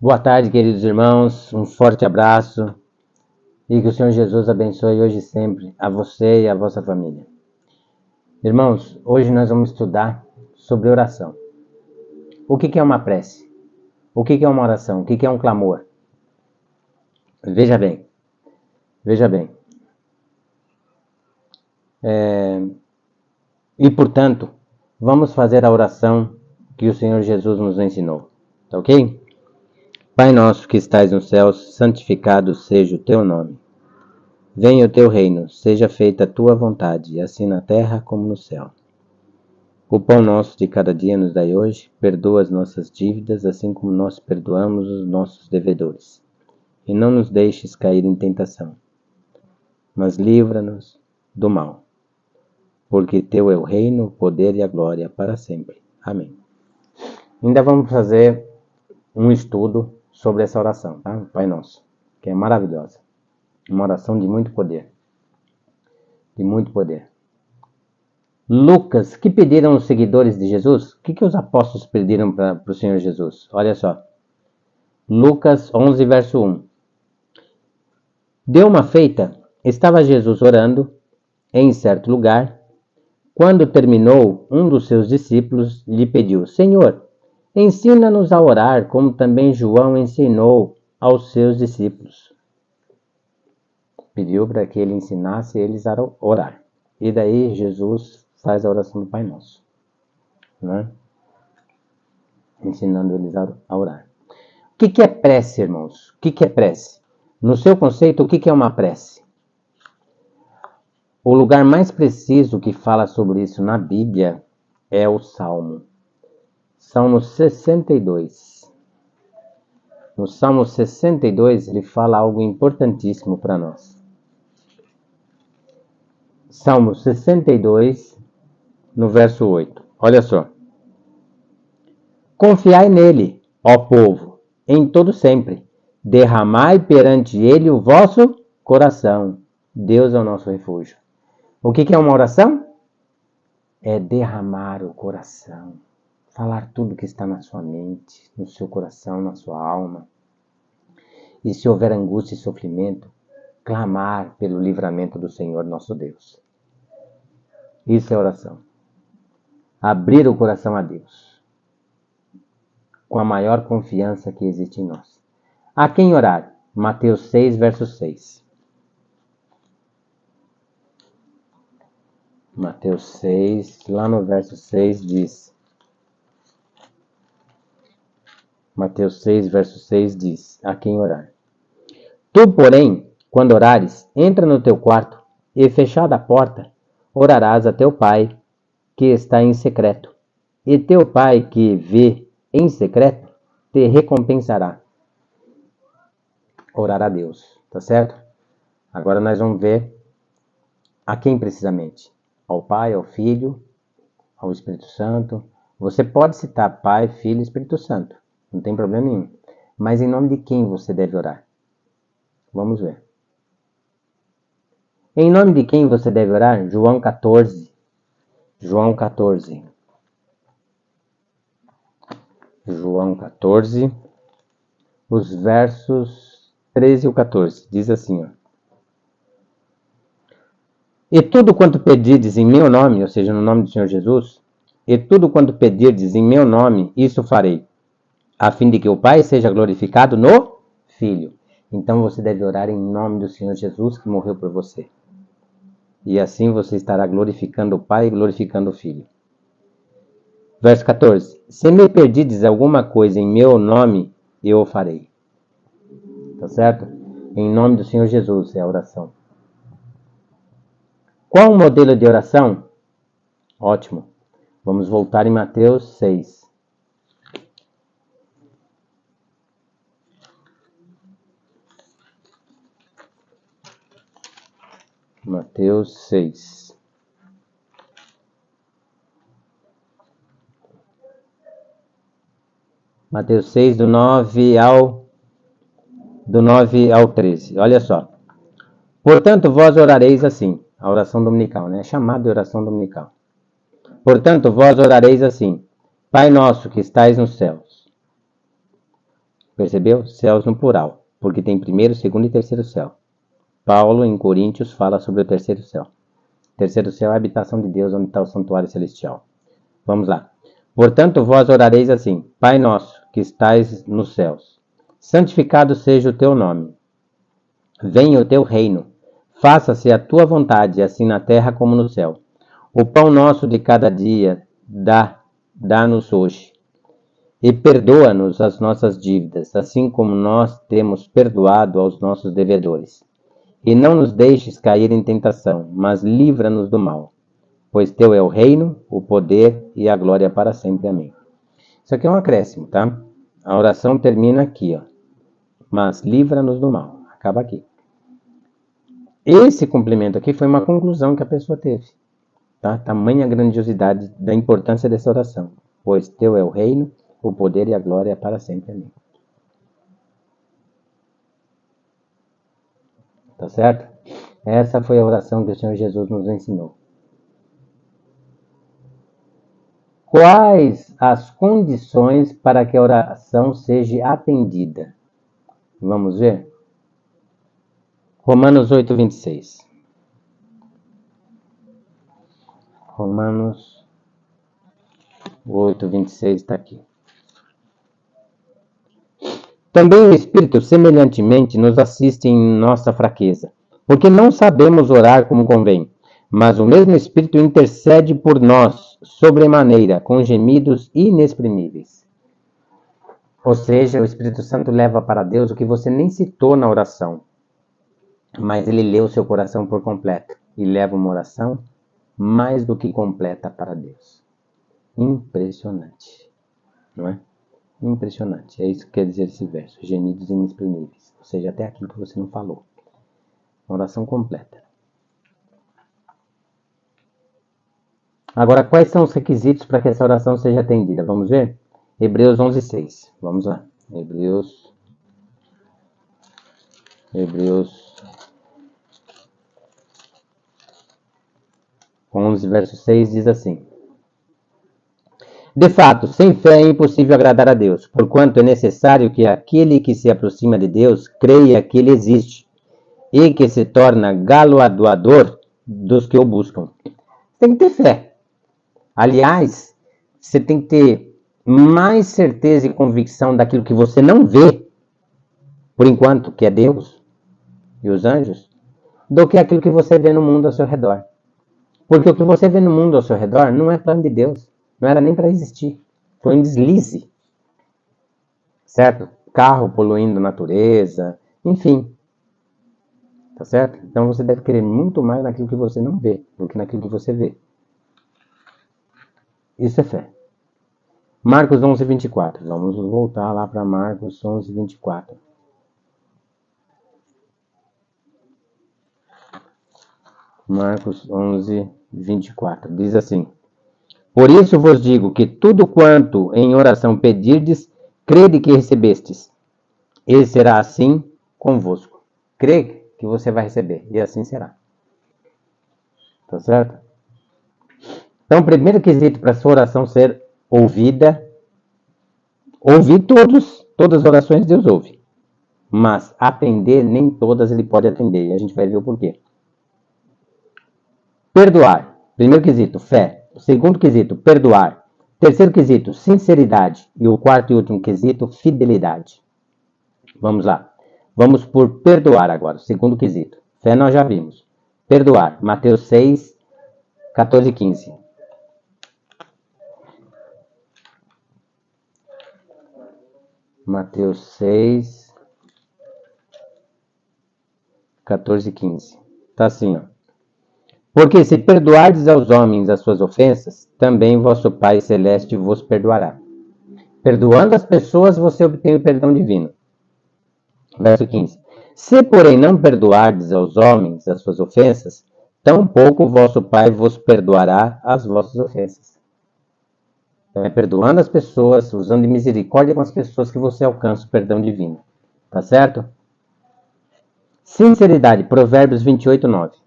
Boa tarde, queridos irmãos. Um forte abraço e que o Senhor Jesus abençoe hoje e sempre a você e a vossa família. Irmãos, hoje nós vamos estudar sobre oração. O que é uma prece? O que é uma oração? O que é um clamor? Veja bem. E, portanto, vamos fazer a oração que o Senhor Jesus nos ensinou. Tá ok? Pai nosso que estais nos céus, santificado seja o teu nome. Venha o teu reino, seja feita a tua vontade, assim na terra como no céu. O pão nosso de cada dia nos dai hoje, perdoa as nossas dívidas, assim como nós perdoamos os nossos devedores. E não nos deixes cair em tentação, mas livra-nos do mal. Porque teu é o reino, o poder e a glória para sempre. Amém. Ainda vamos fazer um estudo sobre essa oração, tá? Pai Nosso, que é maravilhosa. Uma oração de muito poder. Lucas, que pediram os seguidores de Jesus? O que os apóstolos pediram para o Senhor Jesus? Olha só. Lucas 11, verso 1. Deu uma feita, estava Jesus orando em certo lugar. Quando terminou, um dos seus discípulos lhe pediu: Senhor, ensina-nos a orar, como também João ensinou aos seus discípulos. Pediu para que ele ensinasse eles a orar. E daí Jesus faz a oração do Pai Nosso, né? Ensinando eles a orar. O que é prece, irmãos? O que é prece? No seu conceito, o que é uma prece? O lugar mais preciso que fala sobre isso na Bíblia é o Salmo. Salmo 62. No Salmo 62, ele fala algo importantíssimo para nós. Salmo 62, no verso 8. Olha só. Confiai nele, ó povo, em todo sempre. Derramai perante ele o vosso coração. Deus é o nosso refúgio. O que é uma oração? É derramar o coração. Falar tudo que está na sua mente, no seu coração, na sua alma. E se houver angústia e sofrimento, clamar pelo livramento do Senhor nosso Deus. Isso é oração. Abrir o coração a Deus, com a maior confiança que existe em nós. A quem orar? Mateus 6, verso 6. Mateus 6, lá no verso 6 diz. Mateus 6, verso 6 diz: a quem orar? Tu, porém, quando orares, entra no teu quarto e, fechada a porta, orarás a teu pai, que está em secreto. E teu pai, que vê em secreto, te recompensará. Orar a Deus, tá certo? Agora nós vamos ver a quem precisamente. Ao Pai, ao Filho, ao Espírito Santo. Você pode citar Pai, Filho e Espírito Santo. Não tem problema nenhum. Mas em nome de quem você deve orar? Vamos ver. Em nome de quem você deve orar? João 14. João 14. João 14. Os versos 13 e 14. Diz assim, ó. E tudo quanto pedirdes em meu nome, ou seja, no nome do Senhor Jesus, e tudo quanto pedirdes em meu nome, isso farei, a fim de que o Pai seja glorificado no Filho. Então você deve orar em nome do Senhor Jesus que morreu por você. E assim você estará glorificando o Pai e glorificando o Filho. Verso 14. Se me pedirdes alguma coisa em meu nome, eu o farei. Tá certo? Em nome do Senhor Jesus é a oração. Qual o modelo de oração? Ótimo. Vamos voltar em Mateus 6. Mateus 6. Mateus 6, do 9 ao 13. Olha só. Portanto, vós orareis assim. A oração dominical, né? É chamada de oração dominical. Portanto, vós orareis assim. Pai nosso que estais nos céus. Percebeu? Céus no plural, porque tem primeiro, segundo e terceiro céu. Paulo, em Coríntios, fala sobre o terceiro céu. O terceiro céu é a habitação de Deus, onde está o santuário celestial. Vamos lá. Portanto, vós orareis assim: Pai nosso, que estais nos céus, santificado seja o teu nome. Venha o teu reino. Faça-se a tua vontade, assim na terra como no céu. O pão nosso de cada dia dá-nos hoje. E perdoa-nos as nossas dívidas, assim como nós temos perdoado aos nossos devedores. E não nos deixes cair em tentação, mas livra-nos do mal. Pois teu é o reino, o poder e a glória para sempre. Amém. Isso aqui é um acréscimo, tá? A oração termina aqui, ó. Mas livra-nos do mal. Acaba aqui. Esse complemento aqui foi uma conclusão que a pessoa teve. Tá? Tamanha grandiosidade da importância dessa oração. Pois teu é o reino, o poder e a glória para sempre. Amém. Tá certo? Essa foi a oração que o Senhor Jesus nos ensinou. Quais as condições para que a oração seja atendida? Vamos ver? Romanos 8, 26. Romanos 8, 26 está aqui. Também o Espírito, semelhantemente, nos assiste em nossa fraqueza, porque não sabemos orar como convém, mas o mesmo Espírito intercede por nós, sobremaneira, com gemidos inexprimíveis. Ou seja, o Espírito Santo leva para Deus o que você nem citou na oração, mas ele lê o seu coração por completo e leva uma oração mais do que completa para Deus. Impressionante, não é? Impressionante. É isso que quer dizer esse verso. Gemidos inexprimíveis. Ou seja, até aquilo que você não falou. Uma oração completa. Agora, quais são os requisitos para que essa oração seja atendida? Vamos ver? Hebreus 11, 6. Vamos lá. Hebreus 11, verso 6 diz assim: De fato, sem fé é impossível agradar a Deus, porquanto é necessário que aquele que se aproxima de Deus creia que ele existe e que se torna galardoador dos que o buscam. Tem que ter fé. Aliás, você tem que ter mais certeza e convicção daquilo que você não vê, por enquanto, que é Deus e os anjos, do que aquilo que você vê no mundo ao seu redor. Porque o que você vê no mundo ao seu redor não é plano de Deus. Não era nem para existir. Foi um deslize. Certo? Carro poluindo a natureza. Enfim. Tá certo? Então você deve querer muito mais naquilo que você não vê do que naquilo que você vê. Isso é fé. Marcos 11, 24. Vamos voltar lá para Marcos 11, 24. Marcos 11, 24. Diz assim: Por isso vos digo que tudo quanto em oração pedirdes, crede que recebestes, e será assim convosco. Crê que você vai receber, e assim será. Tá certo? Então, o primeiro quesito para a sua oração ser ouvida, ouvir todas as orações Deus ouve. Mas atender, nem todas ele pode atender, e a gente vai ver o porquê. Perdoar. Primeiro quesito, fé. Segundo quesito, perdoar. Terceiro quesito, sinceridade. E o quarto e último quesito, fidelidade. Vamos lá. Vamos por perdoar agora. Segundo quesito. Fé nós já vimos. Perdoar. Mateus 6, 14 e 15. Mateus 6, 14 e 15. Tá assim, ó. Porque se perdoardes aos homens as suas ofensas, também vosso Pai Celeste vos perdoará. Perdoando as pessoas, você obtém o perdão divino. Verso 15. Se, porém, não perdoardes aos homens as suas ofensas, tampouco vosso Pai vos perdoará as vossas ofensas. Então, é perdoando as pessoas, usando de misericórdia com as pessoas que você alcança o perdão divino. Tá certo? Sinceridade. Provérbios 28, 9.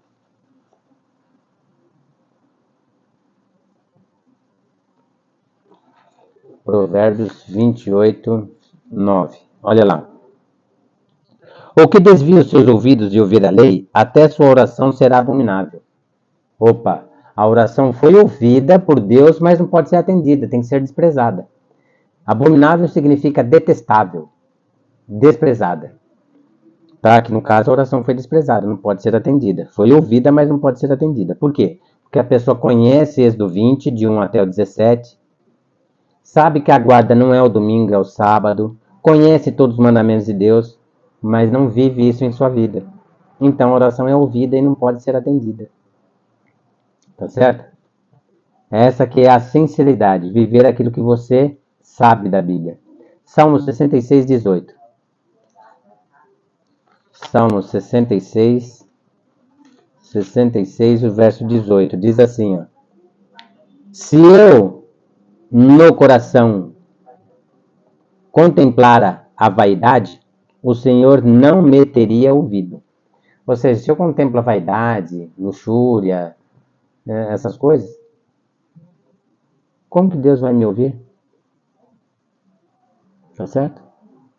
Provérbios 28, 9. Olha lá. O que desvia os seus ouvidos de ouvir a lei, até sua oração será abominável. Opa, a oração foi ouvida por Deus, mas não pode ser atendida, tem que ser desprezada. Abominável significa detestável, desprezada. Tá? Que no caso a oração foi desprezada, não pode ser atendida. Foi ouvida, mas não pode ser atendida. Por quê? Porque a pessoa conhece Êxodo 20, de 1 até o 17, sabe que a guarda não é o domingo, é o sábado, conhece todos os mandamentos de Deus, mas não vive isso em sua vida. Então a oração é ouvida e não pode ser atendida. Tá certo? Essa que é a sinceridade, viver aquilo que você sabe da Bíblia. Salmo 66, 18. Salmo 66, o verso 18, diz assim, ó. Se eu, no coração, contemplara a vaidade, o Senhor não me teria ouvido. Ou seja, se eu contemplo a vaidade, luxúria, essas coisas, como que Deus vai me ouvir? Tá certo?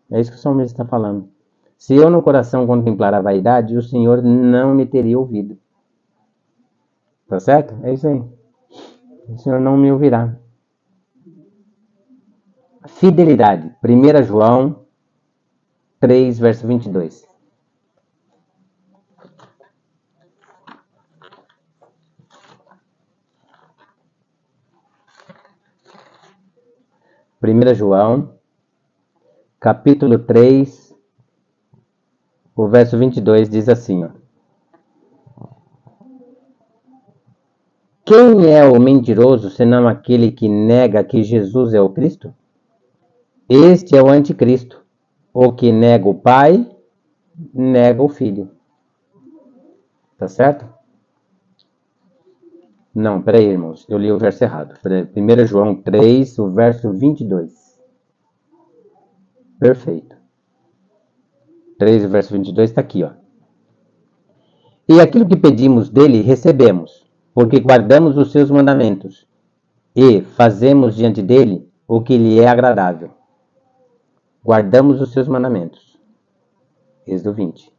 É isso que o salmista está falando. Se eu no coração contemplar a vaidade, o Senhor não me teria ouvido. Tá certo? É isso aí. O Senhor não me ouvirá. Fidelidade. 1 João 3, verso 22. Primeira João, capítulo 3, o verso 22 diz assim, ó. Quem é o mentiroso, senão aquele que nega que Jesus é o Cristo? Este é o anticristo. O que nega o Pai, nega o Filho. Tá certo? Não, peraí, irmãos. Eu li o verso errado. 1 João 3, o verso 22. Perfeito. 3, o verso 22 está aqui, ó. E aquilo que pedimos dele, recebemos, porque guardamos os seus mandamentos e fazemos diante dele o que lhe é agradável. Guardamos os seus mandamentos. Êxodo 20,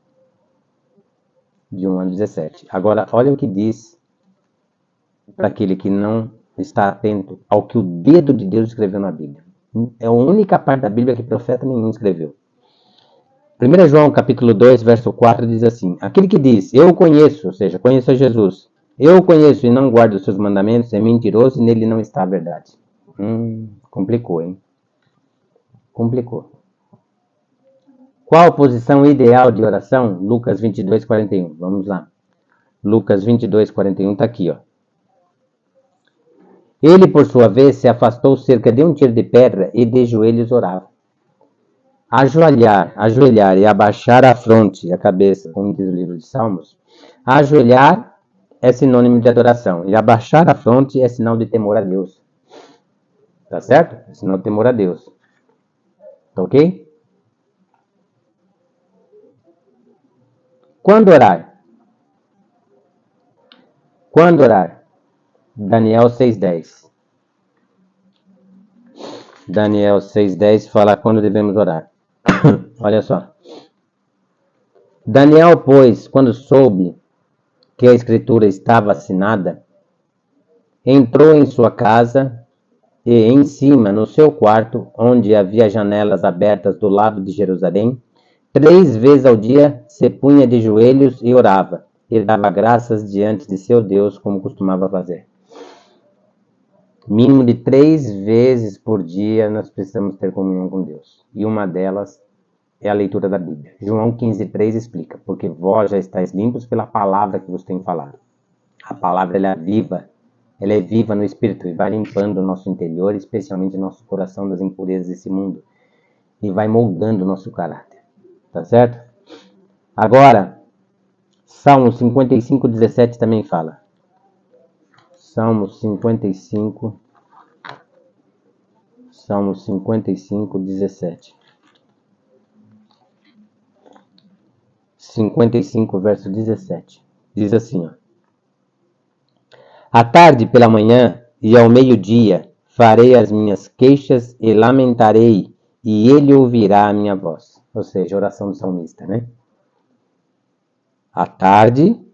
de 1 a 17. Agora, olha o que diz para aquele que não está atento ao que o dedo de Deus escreveu na Bíblia. É a única parte da Bíblia que profeta nenhum escreveu. 1 João capítulo 2, verso 4 diz assim: aquele que diz, eu o conheço, ou seja, conheço a Jesus, eu o conheço e não guardo os seus mandamentos, é mentiroso e nele não está a verdade. Complicou, hein? Complicou. Qual a posição ideal de oração? Lucas 22, 41. Vamos lá. Lucas 22, 41 está aqui, ó. Ele, por sua vez, se afastou cerca de um tiro de pedra e de joelhos orava. Ajoelhar e abaixar a fronte e a cabeça, como diz o livro de Salmos. Ajoelhar é sinônimo de adoração e abaixar a fronte é sinal de temor a Deus. Tá certo? É sinal de temor a Deus. Tá ok? Quando orar? Quando orar? Daniel 6,10. Daniel 6,10 fala quando devemos orar. Olha só. Daniel, pois, quando soube que a escritura estava assinada, entrou em sua casa e em cima, no seu quarto, onde havia janelas abertas do lado de Jerusalém, 3 vezes ao dia se punha de joelhos e orava, e dava graças diante de seu Deus, como costumava fazer. Mínimo de 3 vezes por dia nós precisamos ter comunhão com Deus. E uma delas é a leitura da Bíblia. João 15,3 explica, porque vós já estáis limpos pela palavra que vos tenho falado. A palavra ela é viva no Espírito e vai limpando o nosso interior, especialmente o nosso coração das impurezas desse mundo. E vai moldando o nosso caráter. Tá certo? Agora, Salmo 55, 17 também fala. Salmo 55, 17. 55, verso 17. Diz assim, ó. À tarde pela manhã e ao meio-dia farei as minhas queixas e lamentarei e ele ouvirá a minha voz. Ou seja, oração do salmista, né? À tarde,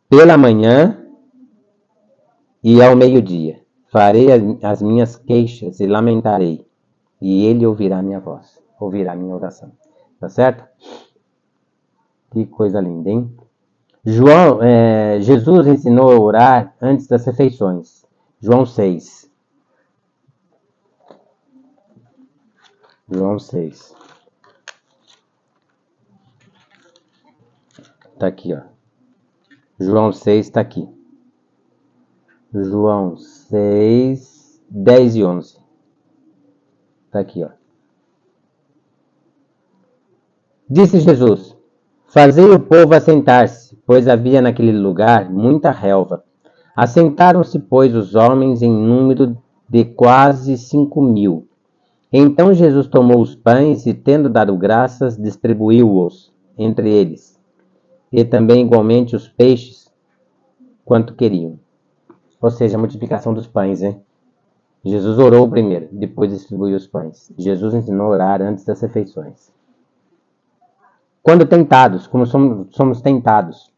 pela manhã e ao meio-dia. Farei as minhas queixas e lamentarei, e ele ouvirá a minha voz, ouvirá a minha oração. Tá certo? Que coisa linda, hein? Jesus ensinou a orar antes das refeições. João 6. João 6. Tá aqui, ó. João 6 tá aqui. João 6, 10 e 11. Tá aqui, ó. Disse Jesus: Fazei o povo assentar-se, pois havia naquele lugar muita relva. Assentaram-se, pois, os homens em número de quase 5.000. Então Jesus tomou os pães e, tendo dado graças, distribuiu-os entre eles, e também igualmente os peixes, quanto queriam. Ou seja, a multiplicação dos pães, hein? Jesus orou primeiro, depois distribuiu os pães. Jesus ensinou a orar antes das refeições. Quando tentados, como somos tentados,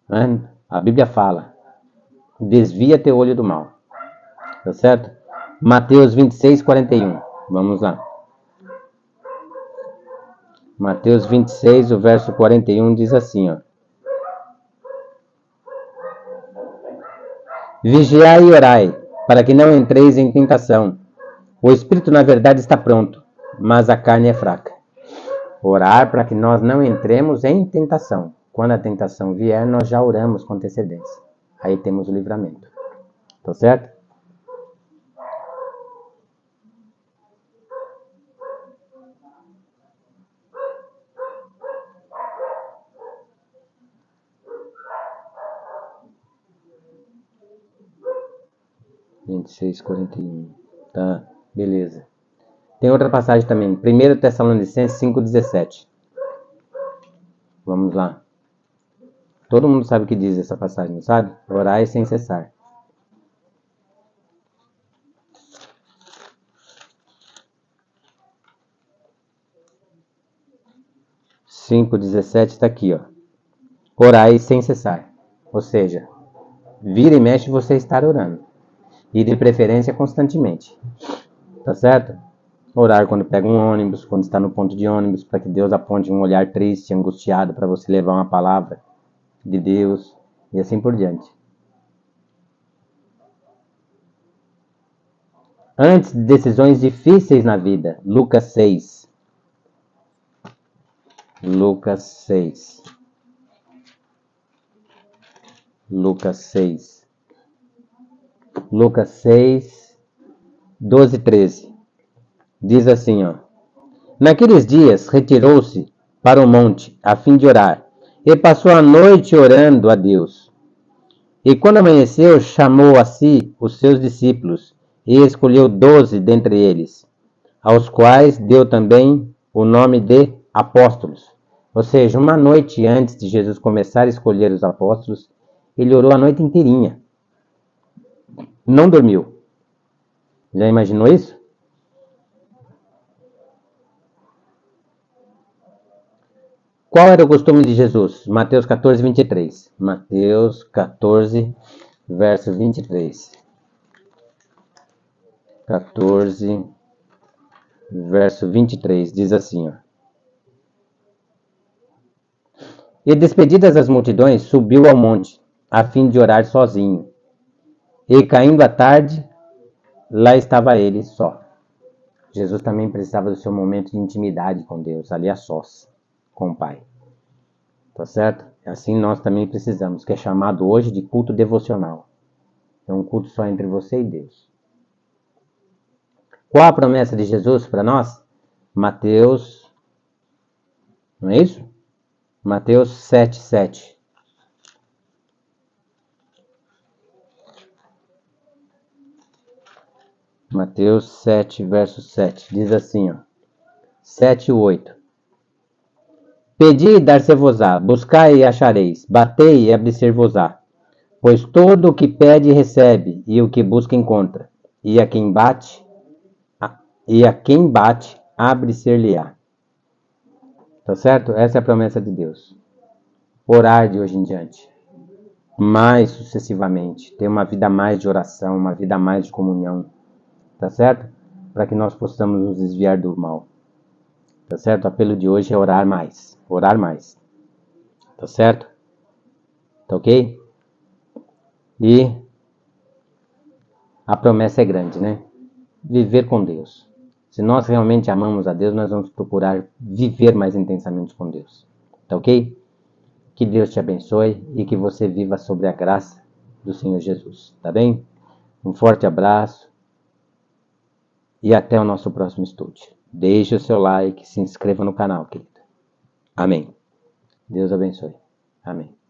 né? A Bíblia fala, desvia teu olho do mal. Tá certo? Mateus 26, 41. Vamos lá. Mateus 26, o verso 41 diz assim, ó. Vigiai e orai, para que não entreis em tentação. O espírito, na verdade, está pronto, mas a carne é fraca. Orar para que nós não entremos em tentação. Quando a tentação vier, nós já oramos com antecedência. Aí temos o livramento. Tá certo? Vinte e 41. Tá, beleza. Tem outra passagem também. 1 Tessalonicenses 5,17. Vamos lá. Todo mundo sabe o que diz essa passagem, não sabe? Orai sem cessar. Cinco 17 está aqui, ó. Orai sem cessar. Ou seja, vira e mexe você estar orando. E de preferência constantemente. Tá certo? Orar quando pega um ônibus, quando está no ponto de ônibus, para que Deus aponte um olhar triste, angustiado, para você levar uma palavra de Deus e assim por diante. Antes de decisões difíceis na vida, Lucas 6. Lucas 6. Lucas 6. Lucas 6, 12 e 13. Diz assim, ó. Naqueles dias retirou-se para o monte a fim de orar, e passou a noite orando a Deus. E quando amanheceu, chamou a si os seus discípulos, e escolheu 12 dentre eles, aos quais deu também o nome de apóstolos. Ou seja, uma noite antes de Jesus começar a escolher os apóstolos, ele orou a noite inteirinha. Não dormiu. Já imaginou isso? Qual era o costume de Jesus? Mateus 14, 23. Mateus 14, verso 23. 14, verso 23. Diz assim, ó. E despedidas as multidões, subiu ao monte, a fim de orar sozinho. E caindo a tarde, lá estava ele só. Jesus também precisava do seu momento de intimidade com Deus, ali a sós, com o Pai. Tá certo? Assim nós também precisamos, que é chamado hoje de culto devocional. É um culto só entre você e Deus. Qual a promessa de Jesus para nós? Mateus, não é isso? Mateus 7, 7. Mateus 7, verso 7. Diz assim, ó. 7 e 8. Pedi e dar-se-vos-á, buscai e achareis, batei e abrir-se-vos-á. Pois todo o que pede recebe, e o que busca encontra, e a quem bate, abre-se-lhe-á. Tá certo? Essa é a promessa de Deus. Orar de hoje em diante, mais sucessivamente, ter uma vida mais de oração, uma vida mais de comunhão, tá certo? Para que nós possamos nos desviar do mal. Tá certo? O apelo de hoje é orar mais, tá certo? Tá ok? E a promessa é grande, né? Viver com Deus. Se nós realmente amamos a Deus, nós vamos procurar viver mais intensamente com Deus. Tá ok? Que Deus te abençoe e que você viva sobre a graça do Senhor Jesus. Tá bem? Um forte abraço e até o nosso próximo estudo. Deixe o seu like, se inscreva no canal, querido. Amém. Deus abençoe. Amém.